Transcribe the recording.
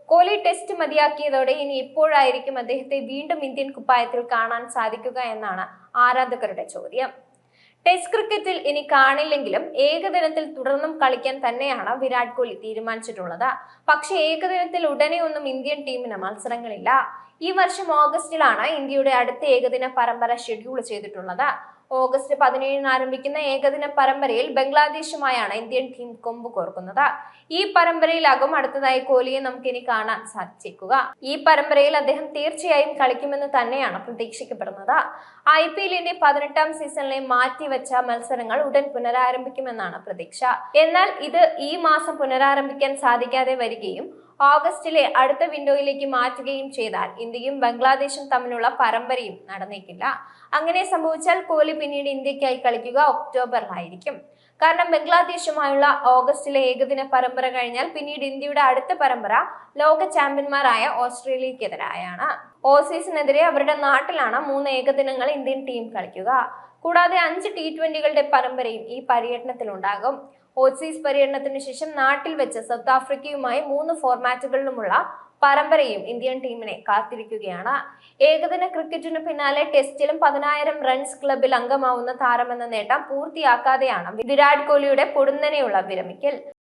Kohli test മതിയാക്കിയതോടെ ഇനി എപ്പോഴായിരിക്കും അദ്ദേഹത്തെ വീണ്ടും ഇന്ത്യൻ കുപ്പായത്തിൽ കാണാൻ സാധിക്കുക എന്നാണ് ആരാധകരുടെ ചോദ്യം. ടെസ്റ്റ് ക്രിക്കറ്റിൽ ഇനി കാണില്ലെങ്കിലും ഏകദിനത്തിൽ തുടർന്നും കളിക്കാൻ തന്നെയാണ് വിരാട് കോഹ്ലി തീരുമാനിച്ചിട്ടുള്ളത്. പക്ഷേ ഏകദിനത്തിൽ ഉടനെ ഒന്നും ഇന്ത്യൻ ടീമിന് മത്സരങ്ങളില്ല. ഈ വർഷം ഓഗസ്റ്റിലാണ് ഇന്ത്യയുടെ അടുത്ത ഏകദിന പരമ്പര ഷെഡ്യൂൾ ചെയ്തിട്ടുള്ളത്. ഓഗസ്റ്റ് 17 ആരംഭിക്കുന്ന ഏകദിന പരമ്പരയിൽ ബംഗ്ലാദേശുമായാണ് ഇന്ത്യൻ ടീം കൊമ്പ് കോർക്കുന്നത്. ഈ പരമ്പരയിലാകും അടുത്തതായി കോഹ്ലിയെ നമുക്കിനി കാണാൻ സാധിച്ചേക്കുക. ഈ പരമ്പരയിൽ അദ്ദേഹം തീർച്ചയായും കളിക്കുമെന്ന് തന്നെയാണ് പ്രതീക്ഷിക്കപ്പെടുന്നത്. IPLന്റെ 18ാം സീസണിലെ മാറ്റിവെച്ച മത്സരങ്ങൾ ഉടൻ പുനരാരംഭിക്കുമെന്നാണ് പ്രതീക്ഷ. എന്നാൽ ഇത് ഈ മാസം പുനരാരംഭിക്കാൻ സാധിക്കാതെ വരികയും ഓഗസ്റ്റിലെ അടുത്ത വിൻഡോയിലേക്ക് മാറ്റുകയും ചെയ്താൽ ഇന്ത്യയും ബംഗ്ലാദേശും തമ്മിലുള്ള പരമ്പരയും നടന്നേക്കില്ല. അങ്ങനെ സംഭവിച്ചാൽ കോഹ്ലി പിന്നീട് ഇന്ത്യക്കായി കളിക്കുക ഒക്ടോബറിലായിരിക്കും. കാരണം ബംഗ്ലാദേശുമായുള്ള ഓഗസ്റ്റിലെ ഏകദിന പരമ്പര കഴിഞ്ഞാൽ പിന്നീട് ഇന്ത്യയുടെ അടുത്ത പരമ്പര ലോക ചാമ്പ്യന്മാരായ ഓസ്ട്രേലിയക്കെതിരായാണ്. ഓസീസിനെതിരെ അവരുടെ നാട്ടിലാണ് 3 ഏകദിനങ്ങൾ ഇന്ത്യൻ ടീം കളിക്കുക. കൂടാതെ 5 T20കളുടെ പരമ്പരയും ഈ പര്യടനത്തിലുണ്ടാകും. ഓസീസ് പര്യടനത്തിന് ശേഷം നാട്ടിൽ വെച്ച് സൗത്ത് ആഫ്രിക്കയുമായി 3 ഫോർമാറ്റുകളിലുമുള്ള പരമ്പരയും ഇന്ത്യൻ ടീമിനെ കാത്തിരിക്കുകയാണ്. ഏകദിന ക്രിക്കറ്റിനു പിന്നാലെ ടെസ്റ്റിലും 10,000 റൺസ് ക്ലബിൽ അംഗമാവുന്ന താരമെന്ന നേട്ടം പൂർത്തിയാക്കാതെയാണ് വിരാട് കോഹ്ലിയുടെ പൊടുന്നനെയുള്ള വിരമിക്കൽ.